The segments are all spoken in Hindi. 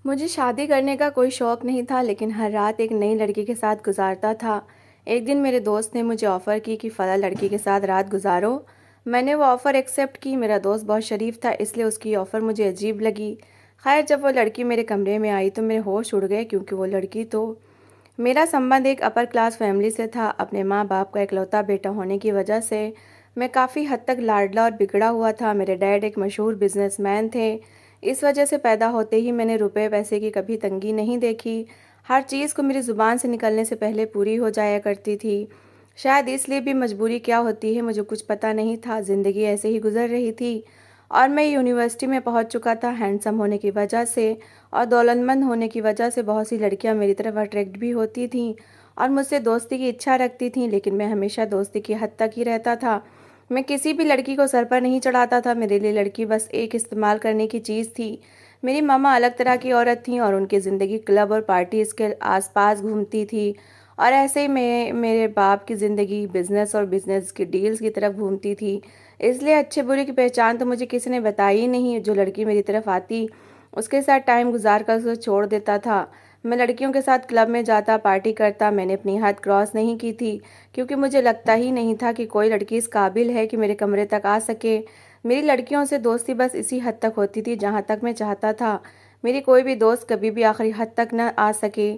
मुझे शादी करने का कोई शौक़ नहीं था, लेकिन हर रात एक नई लड़की के साथ गुजारता था। एक दिन मेरे दोस्त ने मुझे ऑफ़र की कि फ़लाँ लड़की के साथ रात गुजारो। मैंने वो ऑफ़र एक्सेप्ट की। मेरा दोस्त बहुत शरीफ था, इसलिए उसकी ऑफ़र मुझे अजीब लगी। खैर, जब वो लड़की मेरे कमरे में आई तो मेरे होश उड़ गए, क्योंकि वो लड़की तो मेरा संबंध एक अपर क्लास फैमिली से था। अपने माँ बाप का इकलौता बेटा होने की वजह से मैं काफ़ी हद तक लाडला और बिगड़ा हुआ था। मेरे डैड एक मशहूर बिजनेसमैन थे। इस वजह से पैदा होते ही मैंने रुपए पैसे की कभी तंगी नहीं देखी। हर चीज़ को मेरी ज़ुबान से निकलने से पहले पूरी हो जाया करती थी। शायद इसलिए भी मजबूरी क्या होती है मुझे कुछ पता नहीं था। ज़िंदगी ऐसे ही गुजर रही थी और मैं यूनिवर्सिटी में पहुंच चुका था। हैंडसम होने की वजह से और दौलतमंद होने की वजह से बहुत सी लड़कियां मेरी तरफ अट्रैक्ट भी होती थीं और मुझसे दोस्ती की इच्छा रखती थीं, लेकिन मैं हमेशा दोस्ती की हद तक ही रहता था। मैं किसी भी लड़की को सर पर नहीं चढ़ाता था। मेरे लिए लड़की बस एक इस्तेमाल करने की चीज़ थी। मेरी मम्मा अलग तरह की औरत थीं और उनकी ज़िंदगी क्लब और पार्टीज़ के आसपास घूमती थी, और ऐसे ही मैं मेरे बाप की ज़िंदगी बिज़नेस और बिज़नेस की डील्स की तरफ घूमती थी। इसलिए अच्छे बुरे की पहचान तो मुझे किसी ने बताई ही नहीं। जो लड़की मेरी तरफ आती, उसके साथ टाइम गुजार कर उसे छोड़ देता था। मैं लड़कियों के साथ क्लब में जाता, पार्टी करता। मैंने अपनी हद क्रॉस नहीं की थी, क्योंकि मुझे लगता ही नहीं था कि कोई लड़की इस काबिल है कि मेरे कमरे तक आ सके। मेरी लड़कियों से दोस्ती बस इसी हद तक होती थी जहाँ तक मैं चाहता था। मेरी कोई भी दोस्त कभी भी आखिरी हद तक न आ सके।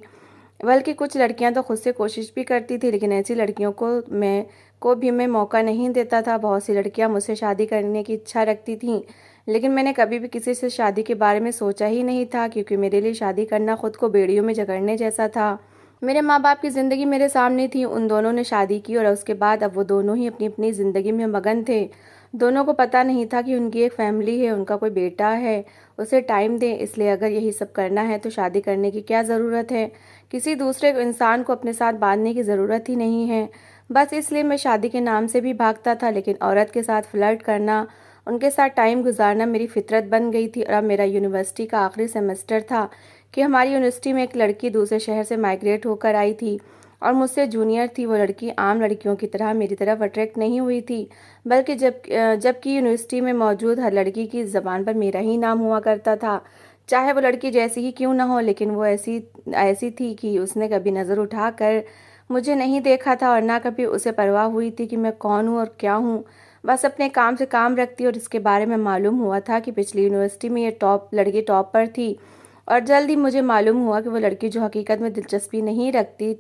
बल्कि कुछ लड़कियां तो खुद से कोशिश भी करती थी, लेकिन ऐसी लड़कियों को भी मैं मौका नहीं देता था। बहुत सी लड़कियां मुझसे शादी करने की इच्छा रखती थीं, लेकिन मैंने कभी भी किसी से शादी के बारे में सोचा ही नहीं था, क्योंकि मेरे लिए शादी करना खुद को बेड़ियों में जकड़ने जैसा था। मेरे माँ बाप की ज़िंदगी मेरे सामने थी। उन दोनों ने शादी की और उसके बाद अब वो दोनों ही अपनी अपनी ज़िंदगी में मगन थे। दोनों को पता नहीं था कि उनकी एक फैमिली है, उनका कोई बेटा है, उसे टाइम दें। इसलिए अगर यही सब करना है तो शादी करने की क्या ज़रूरत है। किसी दूसरे इंसान को अपने साथ बांधने की ज़रूरत ही नहीं है। बस इसलिए मैं शादी के नाम से भी भागता था, लेकिन औरत के साथ फ्लर्ट करना, उनके साथ टाइम गुजारना मेरी फितरत बन गई थी। और अब मेरा यूनिवर्सिटी का आखिरी सेमेस्टर था कि हमारी यूनिवर्सिटी में एक लड़की दूसरे शहर से माइग्रेट होकर आई थी और मुझसे जूनियर थी। वो लड़की आम लड़कियों की तरह मेरी तरफ अट्रैक्ट नहीं हुई थी, बल्कि जबकि यूनिवर्सिटी में मौजूद हर लड़की की ज़बान पर मेरा ही नाम हुआ करता था। चाहे वो लड़की जैसी ही क्यों ना हो, लेकिन वो ऐसी ऐसी थी कि उसने कभी नज़र उठाकर मुझे नहीं देखा था और ना कभी उसे परवाह हुई थी कि मैं कौन हूँ और क्या हूँ। बस अपने काम से काम रखती। और इसके बारे में मालूम हुआ था कि पिछली यूनिवर्सिटी में ये लड़की टॉप पर थी, और जल्द ही मुझे मालूम हुआ कि वो लड़की जो हकीकत में दिलचस्पी नहीं रखती,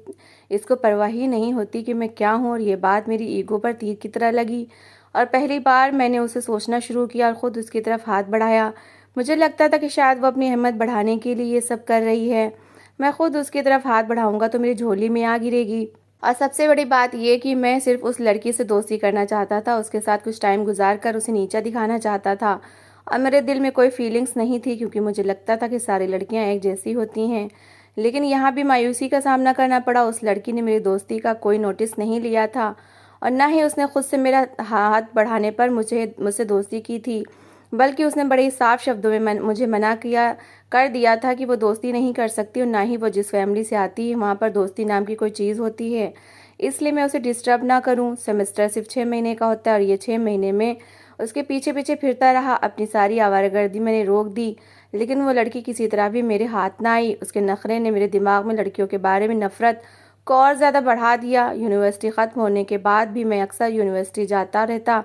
इसको परवाह ही नहीं होती कि मैं क्या हूँ। और ये बात मेरी ईगो पर तीर की तरह लगी और पहली बार मैंने उसे सोचना शुरू किया और ख़ुद उसकी तरफ हाथ बढ़ाया। मुझे लगता था कि शायद वो अपनी हिम्मत बढ़ाने के लिए ये सब कर रही है। मैं खुद उसकी तरफ हाथ बढ़ाऊंगा तो मेरी झोली में आ गिरेगी। और सबसे बड़ी बात ये कि मैं सिर्फ उस लड़की से दोस्ती करना चाहता था, उसके साथ कुछ टाइम गुजार कर उसे नीचा दिखाना चाहता था। और मेरे दिल में कोई फीलिंग्स नहीं थी, क्योंकि मुझे लगता था कि सारी लड़कियां एक जैसी होती हैं। लेकिन यहाँ भी मायूसी का सामना करना पड़ा। उस लड़की ने मेरी दोस्ती का कोई नोटिस नहीं लिया था और ना ही उसने खुद से मेरा हाथ बढ़ाने पर मुझसे दोस्ती की थी, बल्कि उसने बड़े ही साफ शब्दों में मुझे मना किया कर दिया था कि वो दोस्ती नहीं कर सकती और ना ही वो जिस फैमिली से आती है वहाँ पर दोस्ती नाम की कोई चीज़ होती है। इसलिए मैं उसे डिस्टर्ब ना करूँ। सेमेस्टर सिर्फ 6 महीने का होता है और ये 6 महीने में उसके पीछे पीछे फिरता रहा। अपनी सारी आवारागर्दी मैंने रोक दी, लेकिन वो लड़की किसी तरह भी मेरे हाथ ना आई। उसके नखरे ने मेरे दिमाग में लड़कियों के बारे में नफरत को और ज़्यादा बढ़ा दिया। यूनिवर्सिटी ख़त्म होने के बाद भी मैं अक्सर यूनिवर्सिटी जाता रहता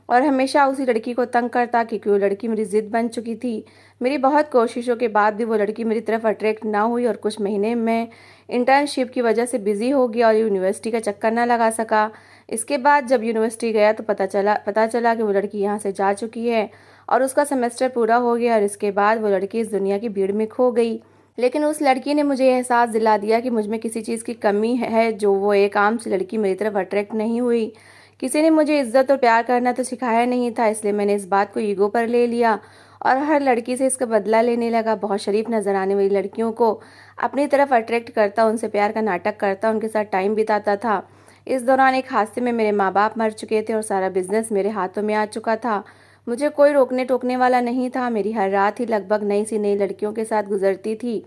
और हमेशा उसी लड़की को तंग करता, क्योंकि वो लड़की मेरी ज़िद बन चुकी थी। मेरी बहुत कोशिशों के बाद भी वो लड़की मेरी तरफ अट्रैक्ट ना हुई और कुछ महीने में इंटर्नशिप की वजह से बिज़ी हो गया और यूनिवर्सिटी का चक्कर ना लगा सका। इसके बाद जब यूनिवर्सिटी गया तो पता चला कि वो लड़की यहाँ से जा चुकी है और उसका सेमेस्टर पूरा हो गया और इसके बाद वो लड़की इस दुनिया की भीड़ में खो गई। लेकिन उस लड़की ने मुझे एहसास दिला दिया कि मुझ में किसी चीज़ की कमी है, जो वो एक आम सी लड़की मेरी तरफ अट्रैक्ट नहीं हुई। किसी ने मुझे इज्जत और प्यार करना तो सिखाया नहीं था, इसलिए मैंने इस बात को ईगो पर ले लिया और हर लड़की से इसका बदला लेने लगा। बहुत शरीफ नजर आने वाली लड़कियों को अपनी तरफ अट्रैक्ट करता, उनसे प्यार का नाटक करता, उनके साथ टाइम बिताता था। इस दौरान एक हादसे में मेरे माँ बाप मर चुके थे और सारा बिजनेस मेरे हाथों में आ चुका था। मुझे कोई रोकने टोकने वाला नहीं था। मेरी हर रात ही लगभग नई सी नई लड़कियों के साथ गुजरती थी,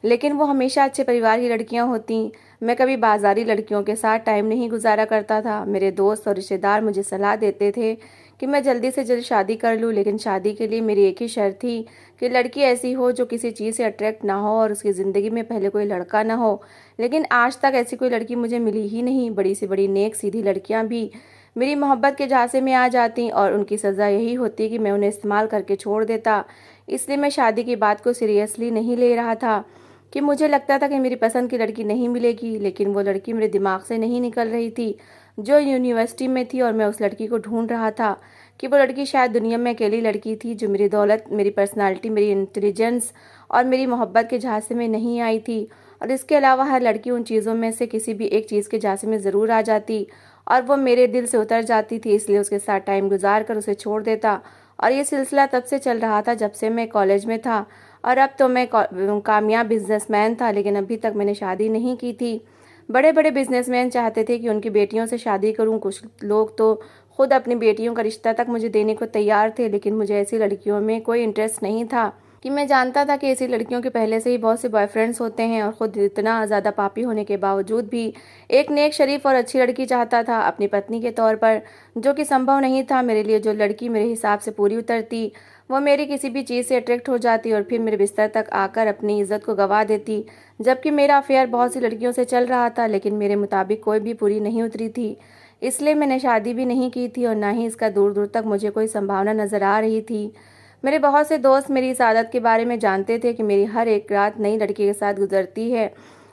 लेकिन वो हमेशा अच्छे परिवार की लड़कियां होती। मैं कभी बाजारी लड़कियों के साथ टाइम नहीं गुजारा करता था। मेरे दोस्त और रिश्तेदार मुझे सलाह देते थे कि मैं जल्दी से जल्द शादी कर लूँ, लेकिन शादी के लिए मेरी एक ही शर्त थी कि लड़की ऐसी हो जो किसी चीज़ से अट्रैक्ट ना हो और उसकी ज़िंदगी में पहले कोई लड़का ना हो। लेकिन आज तक ऐसी कोई लड़की मुझे मिली ही नहीं। बड़ी से बड़ी नेक सीधी लड़कियाँ भी मेरी मोहब्बत के झांसे में आ जाती और उनकी सज़ा यही होती कि मैं उन्हें इस्तेमाल करके छोड़ देता। इसलिए मैं शादी की बात को सीरियसली नहीं ले रहा था कि मुझे लगता था कि मेरी पसंद की लड़की नहीं मिलेगी, लेकिन वो लड़की मेरे दिमाग से नहीं निकल रही थी जो यूनिवर्सिटी में थी। और मैं उस लड़की को ढूंढ रहा था कि वो लड़की शायद दुनिया में अकेली लड़की थी जो मेरी दौलत, मेरी पर्सनालिटी, मेरी इंटेलिजेंस और मेरी मोहब्बत के झांसे में नहीं आई थी। और इसके अलावा हर लड़की उन चीज़ों में से किसी भी एक चीज़ के झांसे में ज़रूर आ जाती और वो मेरे दिल से उतर जाती थी। इसलिए उसके साथ टाइम गुजार कर उसे छोड़ देता। और ये सिलसिला तब से चल रहा था जब से मैं कॉलेज में था। और अब तो मैं कामयाब बिजनेसमैन था, लेकिन अभी तक मैंने शादी नहीं की थी। बड़े बड़े बिजनेसमैन चाहते थे कि उनकी बेटियों से शादी करूं। कुछ लोग तो खुद अपनी बेटियों का रिश्ता तक मुझे देने को तैयार थे, लेकिन मुझे ऐसी लड़कियों में कोई इंटरेस्ट नहीं था कि मैं जानता था कि ऐसी लड़कियों के पहले से ही बहुत से बॉयफ्रेंड्स होते हैं। और ख़ुद इतना ज़्यादा पापी होने के बावजूद भी एक नेक, शरीफ और अच्छी लड़की चाहता था अपनी पत्नी के तौर पर, जो कि संभव नहीं था मेरे लिए। जो लड़की मेरे हिसाब से पूरी उतरती वो मेरी किसी भी चीज़ से अट्रैक्ट हो जाती और फिर मेरे बिस्तर तक आकर अपनी इज्जत को गंवा देती। जबकि मेरा अफेयर बहुत सी लड़कियों से चल रहा था, लेकिन मेरे मुताबिक कोई भी पूरी नहीं उतरी थी। इसलिए मैंने शादी भी नहीं की थी और ना ही इसका दूर दूर तक मुझे कोई संभावना नज़र आ रही थी। मेरे बहुत से दोस्त मेरी इस आदत के बारे में जानते थे कि मेरी हर एक रात नई लड़की के साथ गुजरती है।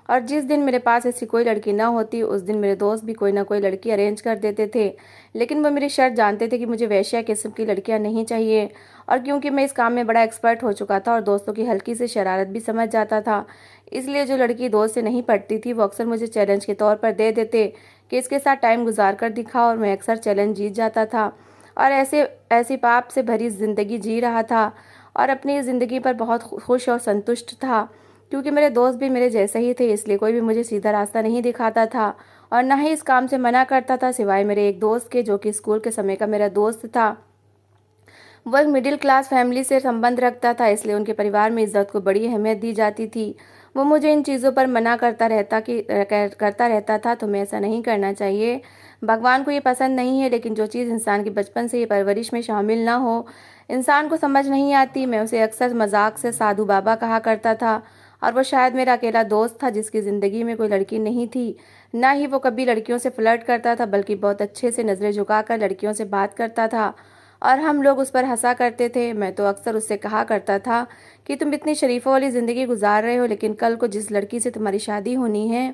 और जिस दिन मेरे पास ऐसी कोई लड़की ना होती उस दिन मेरे दोस्त भी कोई ना कोई लड़की अरेंज कर देते थे। लेकिन वो मेरी शर्त जानते थे कि मुझे वैश्या किस्म की लड़कियां नहीं चाहिए। और क्योंकि मैं इस काम में बड़ा एक्सपर्ट हो चुका था और दोस्तों की हल्की से शरारत भी समझ जाता था, इसलिए जो लड़की दोस्त से नहीं पटती थी वो अक्सर मुझे चैलेंज के तौर पर दे देते कि इसके साथ टाइम गुजार कर दिखा। और मैं अक्सर चैलेंज जीत जाता था और ऐसी पाप से भरी ज़िंदगी जी रहा था और अपनी ज़िंदगी पर बहुत खुश और संतुष्ट था। क्योंकि मेरे दोस्त भी मेरे जैसे ही थे, इसलिए कोई भी मुझे सीधा रास्ता नहीं दिखाता था और ना ही इस काम से मना करता था, सिवाय मेरे एक दोस्त के, जो कि स्कूल के समय का मेरा दोस्त था। वह एक मिडिल क्लास फैमिली से संबंध रखता था, इसलिए उनके परिवार में इज्जत को बड़ी अहमियत दी जाती थी। वो मुझे इन चीज़ों पर मना करता रहता था। तुम्हें ऐसा नहीं करना चाहिए, भगवान को ये पसंद नहीं है। लेकिन जो चीज़ इंसान की बचपन से ये परवरिश में शामिल ना हो, इंसान को समझ नहीं आती। मैं उसे अक्सर मजाक से साधु बाबा कहा करता था और वो शायद मेरा अकेला दोस्त था जिसकी ज़िंदगी में कोई लड़की नहीं थी। ना ही वो कभी लड़कियों से फ्लर्ट करता था, बल्कि बहुत अच्छे से नज़रें झुकाकर लड़कियों से बात करता था और हम लोग उस पर हंसा करते थे। मैं तो अक्सर उससे कहा करता था कि तुम इतनी शरीफों वाली ज़िंदगी गुजार रहे हो, लेकिन कल को जिस लड़की से तुम्हारी शादी होनी है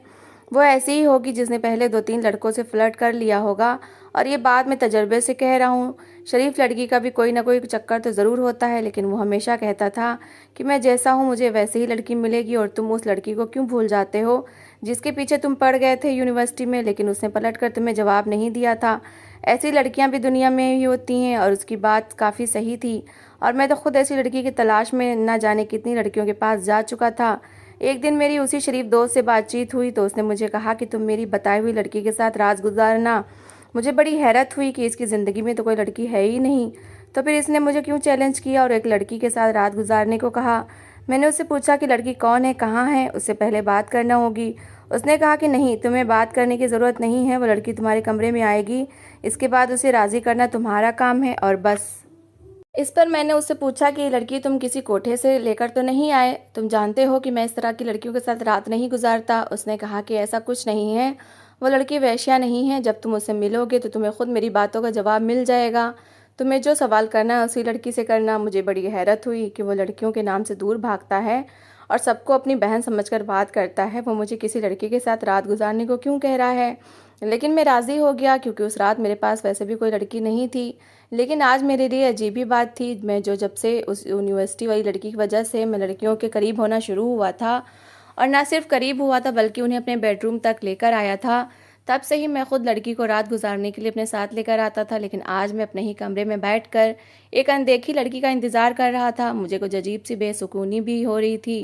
वो ऐसी ही होगी जिसने पहले 2-3 लड़कों से फ्लर्ट कर लिया होगा। और ये बात मैं तजर्बे से कह रहा हूँ। शरीफ लड़की का भी कोई ना कोई चक्कर तो ज़रूर होता है, लेकिन वो हमेशा कहता था कि मैं जैसा हूँ मुझे वैसे ही लड़की मिलेगी और तुम उस लड़की को क्यों भूल जाते हो जिसके पीछे तुम पड़ गए थे यूनिवर्सिटी में, लेकिन उसने पलट कर तुम्हें जवाब नहीं दिया था। ऐसी लड़कियां भी दुनिया में ही होती हैं। और उसकी बात काफ़ी सही थी और मैं तो खुद ऐसी लड़की की तलाश में ना जाने कितनी लड़कियों के पास जा चुका था। एक दिन मेरी उसी शरीफ दोस्त से बातचीत हुई तो उसने मुझे कहा कि तुम मेरी बताई हुई लड़की के साथ रात गुजारना। मुझे बड़ी हैरत हुई कि इसकी ज़िंदगी में तो कोई लड़की है ही नहीं, तो फिर इसने मुझे क्यों चैलेंज किया और एक लड़की के साथ रात गुजारने को कहा। मैंने उससे पूछा कि लड़की कौन है, कहाँ है, उससे पहले बात करना होगी। उसने कहा कि नहीं, तुम्हें बात करने की ज़रूरत नहीं है, वो लड़की तुम्हारे कमरे में आएगी, इसके बाद उसे राज़ी करना तुम्हारा काम है और बस। इस पर मैंने उससे पूछा कि लड़की तुम किसी कोठे से लेकर तो नहीं आए, तुम जानते हो कि मैं इस तरह की लड़कियों के साथ रात नहीं गुजारता। उसने कहा कि ऐसा कुछ नहीं है, वो लड़की वैश्या नहीं है। जब तुम उससे मिलोगे तो तुम्हें खुद मेरी बातों का जवाब मिल जाएगा। तुम्हें जो सवाल करना है उसी लड़की से करना। मुझे बड़ी हैरत हुई कि वो लड़कियों के नाम से दूर भागता है और सबको अपनी बहन समझकर बात करता है। वो मुझे किसी लड़की के साथ रात गुजारने को क्यों कह रहा है, लेकिन मैं राज़ी हो गया क्योंकि उस रात मेरे पास वैसे भी कोई लड़की नहीं थी। लेकिन आज मेरे लिए अजीब ही बात थी। मैं जो जब से उस यूनिवर्सिटी वाली लड़की की वजह से मैं लड़कियों के करीब होना शुरू हुआ था, और ना सिर्फ करीब हुआ था बल्कि उन्हें अपने बेडरूम तक लेकर आया था, तब से ही मैं खुद लड़की को रात गुजारने के लिए अपने साथ लेकर आता था। लेकिन आज मैं अपने ही कमरे में बैठकर एक अनदेखी लड़की का इंतज़ार कर रहा था। मुझे कुछ अजीब सी बेसुकूनी भी हो रही थी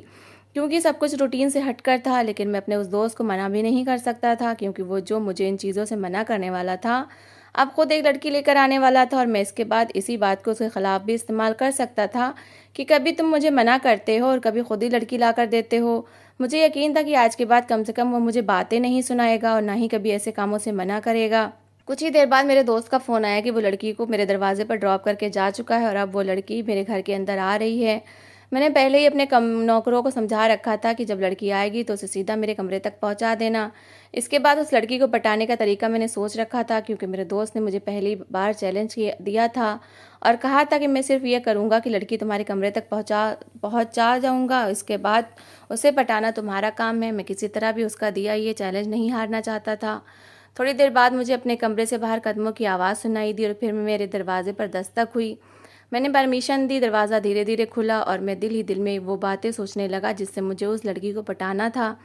क्योंकि सब कुछ रूटीन से हटकर था। लेकिन मैं अपने उस दोस्त को मना भी नहीं कर सकता था क्योंकि वो जो मुझे इन चीज़ों से मना करने वाला था अब खुद एक लड़की लेकर आने वाला था। और मैं इसके बाद इसी बात को उसके ख़िलाफ़ भी इस्तेमाल कर सकता था कि कभी तुम मुझे मना करते हो और कभी खुद ही लड़की ला कर देते हो। मुझे यकीन था कि आज के बाद कम से कम वो मुझे बातें नहीं सुनाएगा और ना ही कभी ऐसे कामों से मना करेगा। कुछ ही देर बाद मेरे दोस्त का फ़ोन आया कि वो लड़की को मेरे दरवाज़े पर ड्रॉप करके जा चुका है और अब वो लड़की मेरे घर के अंदर आ रही है। मैंने पहले ही अपने नौकरों को समझा रखा था कि जब लड़की आएगी तो उसे सीधा मेरे कमरे तक पहुंचा देना। इसके बाद उस लड़की को पटाने का तरीका मैंने सोच रखा था, क्योंकि मेरे दोस्त ने मुझे पहली बार चैलेंज दिया था और कहा था कि मैं सिर्फ ये करूँगा कि लड़की तुम्हारे कमरे तक पहुँचा जाऊँगा, इसके बाद उसे पटाना तुम्हारा काम है। मैं किसी तरह भी उसका दिया ये चैलेंज नहीं हारना चाहता था। थोड़ी देर बाद मुझे अपने कमरे से बाहर कदमों की आवाज़ सुनाई दी और फिर मेरे दरवाजे पर दस्तक हुई। मैंने परमिशन दी, दरवाज़ा धीरे धीरे खुला और मैं दिल ही दिल में वो बातें सोचने लगा जिससे मुझे उस लड़की को पटाना था।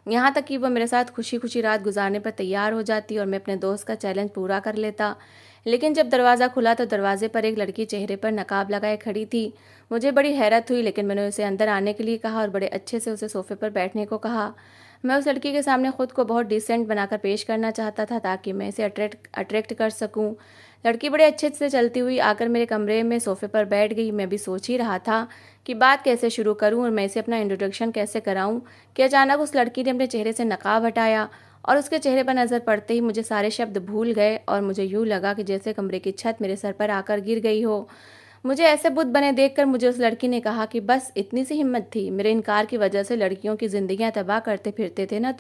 यहाँ तक कि वो मेरे साथ खुशी खुशी रात गुजारने पर तैयार हो जाती और मैं अपने दोस्त का चैलेंज पूरा कर लेता। लेकिन जब दरवाज़ा खुला तो दरवाजे पर एक लड़की चेहरे पर नकाब लगाए खड़ी थी। मुझे बड़ी हैरत हुई, लेकिन मैंने उसे अंदर आने के लिए कहा और बड़े अच्छे से उसे सोफे पर बैठने को कहा। मैं उस लड़की के सामने खुद को बहुत डिसेंट बनाकर पेश करना चाहता था ताकि मैं इसे अट्रैक्ट कर सकूं। लड़की बड़े अच्छे से चलती हुई आकर मेरे कमरे में सोफे पर बैठ गई। मैं भी सोच ही रहा था कि बात कैसे शुरू करूं और मैं इसे अपना इंट्रोडक्शन कैसे कराऊं कि अचानक उस लड़की ने अपने चेहरे से नकाब हटाया और उसके चेहरे पर नज़र पड़ते ही मुझे सारे शब्द भूल गए और मुझे यूं लगा कि जैसे कमरे की छत मेरे सर पर आकर गिर गई हो। मुझे ऐसे बुत बने देखकर मुझे उस लड़की ने कहा कि बस इतनी सी हिम्मत थी, मेरे इनकार की वजह से लड़कियों की जिंदगियां तबाह करते फिरते थे ना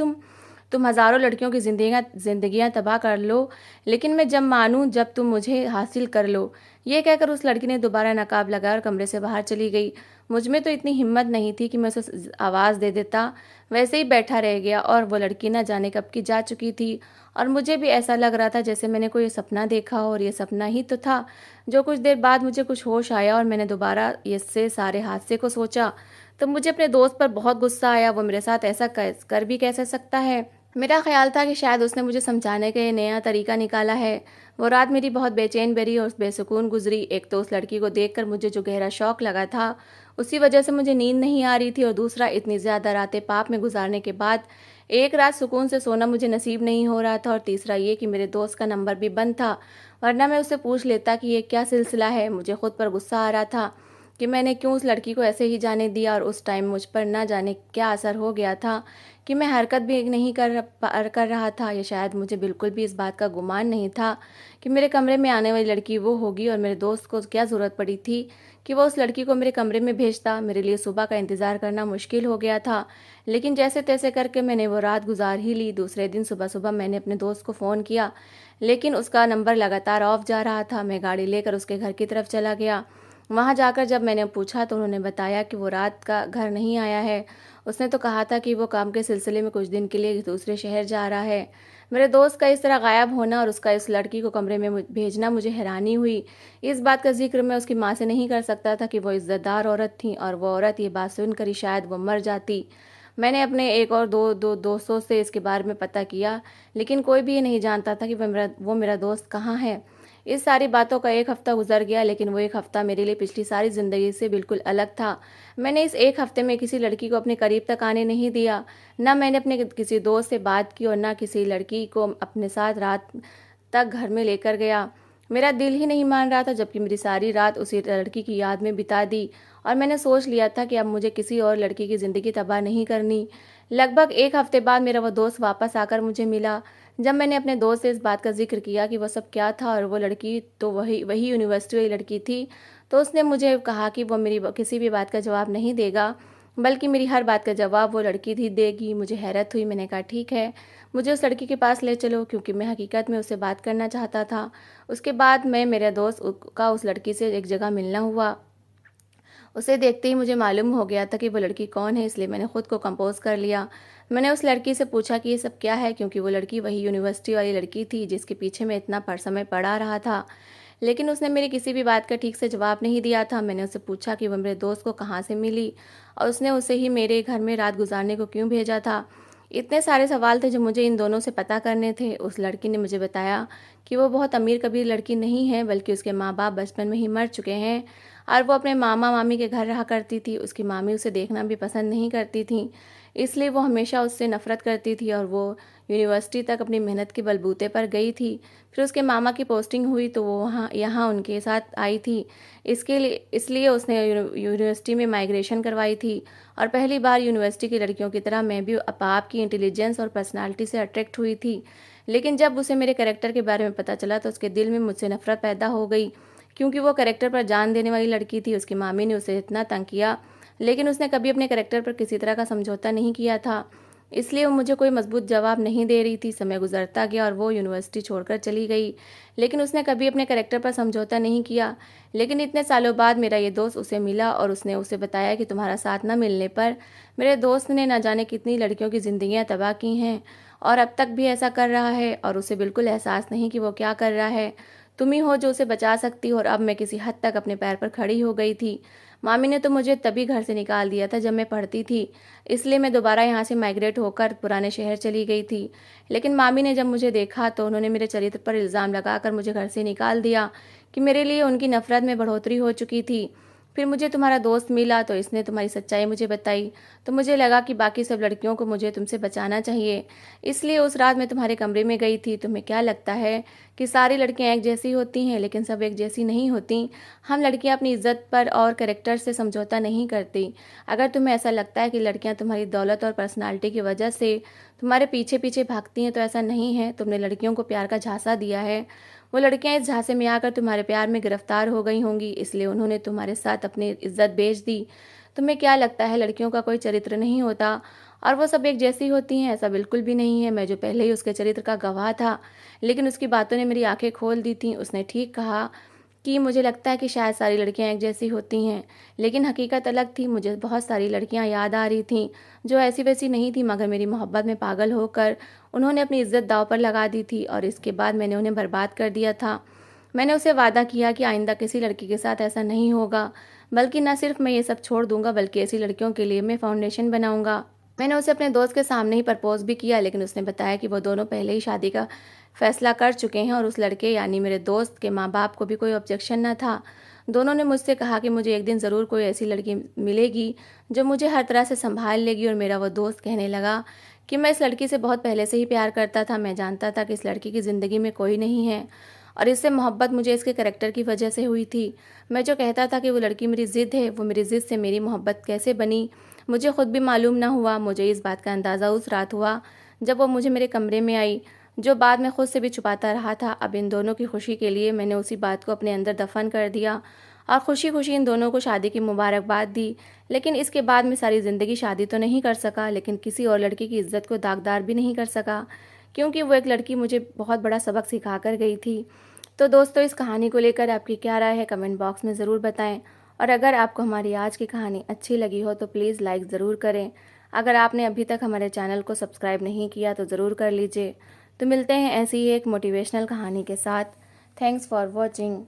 तुम हज़ारों लड़कियों की जिंदगियां तबाह कर लो, लेकिन मैं जब मानूं जब तुम मुझे हासिल कर लो। ये कहकर उस लड़की ने दोबारा नकाब लगाया और कमरे से बाहर चली गई। मुझ में तो इतनी हिम्मत नहीं थी कि मैं उसे आवाज़ दे देता, वैसे ही बैठा रह गया और वो लड़की ना जाने कब की जा चुकी थी और मुझे भी ऐसा लग रहा था जैसे मैंने कोई सपना देखा हो और ये सपना ही तो था। जो कुछ देर बाद मुझे कुछ होश आया और मैंने दोबारा इससे सारे हादसे को सोचा तो मुझे अपने दोस्त पर बहुत गुस्सा आया। वो मेरे साथ ऐसा कर भी कैसे सकता है। मेरा ख्याल था कि शायद उसने मुझे समझाने का ये नया तरीका निकाला है। वो रात मेरी बहुत बेचैन बरी और बेसुकून गुजरी। एक तो उस लड़की को देखकर मुझे जो गहरा शौक लगा था उसी वजह से मुझे नींद नहीं आ रही थी, और दूसरा इतनी ज़्यादा रातें पाप में गुजारने के बाद एक रात सुकून से सोना मुझे नसीब नहीं हो रहा था, और तीसरा ये कि मेरे दोस्त का नंबर भी बंद था, वरना मैं उससे पूछ लेता कि ये क्या सिलसिला है। मुझे खुद पर गुस्सा आ रहा था कि मैंने क्यों उस लड़की को ऐसे ही जाने दिया, और उस टाइम मुझ पर ना जाने क्या असर हो गया था कि मैं हरकत भी नहीं कर रहा था, या शायद मुझे बिल्कुल भी इस बात का गुमान नहीं था कि मेरे कमरे में आने वाली लड़की वो होगी, और मेरे दोस्त को क्या ज़रूरत पड़ी थी कि वो उस लड़की को मेरे कमरे में भेजता। मेरे लिए सुबह का इंतज़ार करना मुश्किल हो गया था, लेकिन जैसे तैसे करके मैंने वो रात गुजार ही ली। दूसरे दिन सुबह सुबह मैंने अपने दोस्त को फ़ोन किया, लेकिन उसका नंबर लगातार ऑफ जा रहा था। मैं गाड़ी लेकर उसके घर की तरफ चला गया। वहाँ जाकर जब मैंने पूछा तो उन्होंने बताया कि वो रात का घर नहीं आया है। उसने तो कहा था कि वो काम के सिलसिले में कुछ दिन के लिए दूसरे शहर जा रहा है। मेरे दोस्त का इस तरह गायब होना और उसका इस लड़की को कमरे में भेजना मुझे हैरानी हुई। इस बात का जिक्र मैं उसकी माँ से नहीं कर सकता था कि वो इज़्ज़तदार औरत थी, और वो औरत ये बात सुनकर ही शायद वो मर जाती। मैंने अपने एक और दो दोस्तों से इसके बारे में पता किया, लेकिन कोई भी ये नहीं जानता था कि वो मेरा दोस्त कहाँ है। इस सारी बातों का एक हफ्ता गुजर गया, लेकिन वो एक हफ्ता मेरे लिए पिछली सारी ज़िंदगी से बिल्कुल अलग था। मैंने इस एक हफ्ते में किसी लड़की को अपने करीब तक आने नहीं दिया। ना मैंने अपने किसी दोस्त से बात की और ना किसी लड़की को अपने साथ रात तक घर में लेकर गया। मेरा दिल ही नहीं मान रहा था, जबकि मेरी सारी रात उसी लड़की की याद में बिता दी, और मैंने सोच लिया था कि अब मुझे किसी और लड़की की ज़िंदगी तबाह नहीं करनी। लगभग एक हफ्ते बाद मेरा वो दोस्त वापस आकर मुझे मिला। जब मैंने अपने दोस्त से इस बात का जिक्र किया कि वो सब क्या था और वो लड़की तो वही वही यूनिवर्सिटी वाली लड़की थी, तो उसने मुझे कहा कि वो मेरी किसी भी बात का जवाब नहीं देगा, बल्कि मेरी हर बात का जवाब वो लड़की ही देगी। मुझे हैरत हुई। मैंने कहा ठीक है, मुझे उस लड़की के पास ले चलो, क्योंकि मैं हकीकत में उससे बात करना चाहता था। उसके बाद मैं मेरे दोस्त का उस लड़की से एक जगह मिलना हुआ। उसे देखते ही मुझे मालूम हो गया था कि वो लड़की कौन है, इसलिए मैंने खुद को कंपोज कर लिया। मैंने उस लड़की से पूछा कि ये सब क्या है, क्योंकि वो लड़की वही यूनिवर्सिटी वाली लड़की थी जिसके पीछे मैं इतना समय पड़ा रहा था। लेकिन उसने मेरी किसी भी बात का ठीक से जवाब नहीं दिया था। मैंने उससे पूछा कि वो मेरे दोस्त को कहाँ से मिली और उसने उसे ही मेरे घर में रात गुजारने को क्यों भेजा था। इतने सारे सवाल थे जो मुझे इन दोनों से पता करने थे। उस लड़की ने मुझे बताया कि वो बहुत अमीर कबीर लड़की नहीं है, बल्कि उसके माँ बाप बचपन में ही मर चुके हैं और वो अपने मामा मामी के घर रहा करती थी। उसकी मामी उसे देखना भी पसंद नहीं करती थी, इसलिए वो हमेशा उससे नफरत करती थी, और वो यूनिवर्सिटी तक अपनी मेहनत के बलबूते पर गई थी। फिर उसके मामा की पोस्टिंग हुई तो वो यहाँ उनके साथ आई थी। इसलिए उसने यूनिवर्सिटी में माइग्रेशन करवाई थी, और पहली बार यूनिवर्सिटी की लड़कियों की तरह मैं भी आपकी इंटेलिजेंस और पर्सनालिटी से अट्रैक्ट हुई थी। लेकिन जब उसे मेरे कैरेक्टर के बारे में पता चला तो उसके दिल में मुझसे नफ़रत पैदा हो गई, क्योंकि वो कैरेक्टर पर जान देने वाली लड़की थी। उसकी मामी ने उसे इतना तंग किया, लेकिन उसने कभी अपने कैरेक्टर पर किसी तरह का समझौता नहीं किया था, इसलिए वो मुझे कोई मजबूत जवाब नहीं दे रही थी। समय गुजरता गया और वो यूनिवर्सिटी छोड़कर चली गई, लेकिन उसने कभी अपने कैरेक्टर पर समझौता नहीं किया। लेकिन इतने सालों बाद मेरा ये दोस्त उसे मिला और उसने उसे बताया कि तुम्हारा साथ न मिलने पर मेरे दोस्त ने न जाने कितनी लड़कियों की ज़िंदगियां तबाह की हैं, और अब तक भी ऐसा कर रहा है, और उसे बिल्कुल एहसास नहीं कि वो क्या कर रहा है। तुम ही हो जो उसे बचा सकती हो, और अब मैं किसी हद तक अपने पैर पर खड़ी हो गई थी। मामी ने तो मुझे तभी घर से निकाल दिया था जब मैं पढ़ती थी, इसलिए मैं दोबारा यहाँ से माइग्रेट होकर पुराने शहर चली गई थी। लेकिन मामी ने जब मुझे देखा तो उन्होंने मेरे चरित्र पर इल्ज़ाम लगाकर मुझे घर से निकाल दिया कि मेरे लिए उनकी नफ़रत में बढ़ोतरी हो चुकी थी। फिर मुझे तुम्हारा दोस्त मिला तो इसने तुम्हारी सच्चाई मुझे बताई, तो मुझे लगा कि बाकी सब लड़कियों को मुझे तुमसे बचाना चाहिए, इसलिए उस रात मैं तुम्हारे कमरे में गई थी। तुम्हें क्या लगता है कि सारी लड़कियां एक जैसी होती हैं? लेकिन सब एक जैसी नहीं होती। हम लड़कियां अपनी इज्जत पर और कैरेक्टर से समझौता नहीं करती। अगर तुम्हें ऐसा लगता है कि लड़कियां तुम्हारी दौलत और पर्सनालिटी की वजह से तुम्हारे पीछे पीछे भागती हैं, तो ऐसा नहीं है। तुमने लड़कियों को प्यार का झांसा दिया है। वो लड़कियां इस झांसे में आकर तुम्हारे प्यार में गिरफ्तार हो गई होंगी, इसलिए उन्होंने तुम्हारे साथ अपनी इज्जत बेच दी। तुम्हें क्या लगता है लड़कियों का कोई चरित्र नहीं होता और वो सब एक जैसी होती हैं? ऐसा बिल्कुल भी नहीं है। मैं जो पहले ही उसके चरित्र का गवाह था, लेकिन उसकी बातों ने मेरी आंखें खोल दी थीं। उसने ठीक कहा कि मुझे लगता है कि शायद सारी लड़कियां एक जैसी होती हैं, लेकिन हकीकत अलग थी। मुझे बहुत सारी लड़कियां याद आ रही थीं जो ऐसी वैसी नहीं थी, मगर मेरी मोहब्बत में पागल होकर उन्होंने अपनी इज्जत दांव पर लगा दी थी, और इसके बाद मैंने उन्हें बर्बाद कर दिया था। मैंने उसे वादा किया कि आइंदा किसी लड़की के साथ ऐसा नहीं होगा, बल्कि न सिर्फ मैं ये सब छोड़ दूंगा, बल्कि ऐसी लड़कियों के लिए मैं फाउंडेशन बनाऊंगा। मैंने उसे अपने दोस्त के सामने ही प्रपोज भी किया, लेकिन उसने बताया कि वो दोनों पहले ही शादी का फैसला कर चुके हैं और उस लड़के यानी मेरे दोस्त के माँ बाप को भी कोई ऑब्जेक्शन न था। दोनों ने मुझसे कहा कि मुझे एक दिन ज़रूर कोई ऐसी लड़की मिलेगी जो मुझे हर तरह से संभाल लेगी, और मेरा वो दोस्त कहने लगा कि मैं इस लड़की से बहुत पहले से ही प्यार करता था। मैं जानता था कि इस लड़की की ज़िंदगी में कोई नहीं है, और इससे मोहब्बत मुझे इसके कैरेक्टर की वजह से हुई थी। मैं जो कहता था कि वो लड़की मेरी ज़िद है, वो मेरी ज़िद से मेरी मोहब्बत कैसे बनी, मुझे खुद भी मालूम ना हुआ। मुझे इस बात का अंदाज़ा उस रात हुआ जब वो मुझे मेरे कमरे में आई, जो बात मैं खुद से भी छुपाता रहा था। अब इन दोनों की खुशी के लिए मैंने उसी बात को अपने अंदर दफन कर दिया और खुशी खुशी इन दोनों को शादी की मुबारकबाद दी। लेकिन इसके बाद मैं सारी ज़िंदगी शादी तो नहीं कर सका, लेकिन किसी और लड़की की इज्जत को दागदार भी नहीं कर सका, क्योंकि वो एक लड़की मुझे बहुत बड़ा सबक सिखा कर गई थी। तो दोस्तों, इस कहानी को लेकर आपकी क्या राय है, कमेंट बॉक्स में ज़रूर बताएं। और अगर आपको हमारी आज की कहानी अच्छी लगी हो तो प्लीज़ लाइक ज़रूर करें। अगर आपने अभी तक हमारे चैनल को सब्सक्राइब नहीं किया तो ज़रूर कर लीजिए। तो मिलते हैं ऐसी ही एक मोटिवेशनल कहानी के साथ। Thanks for watching.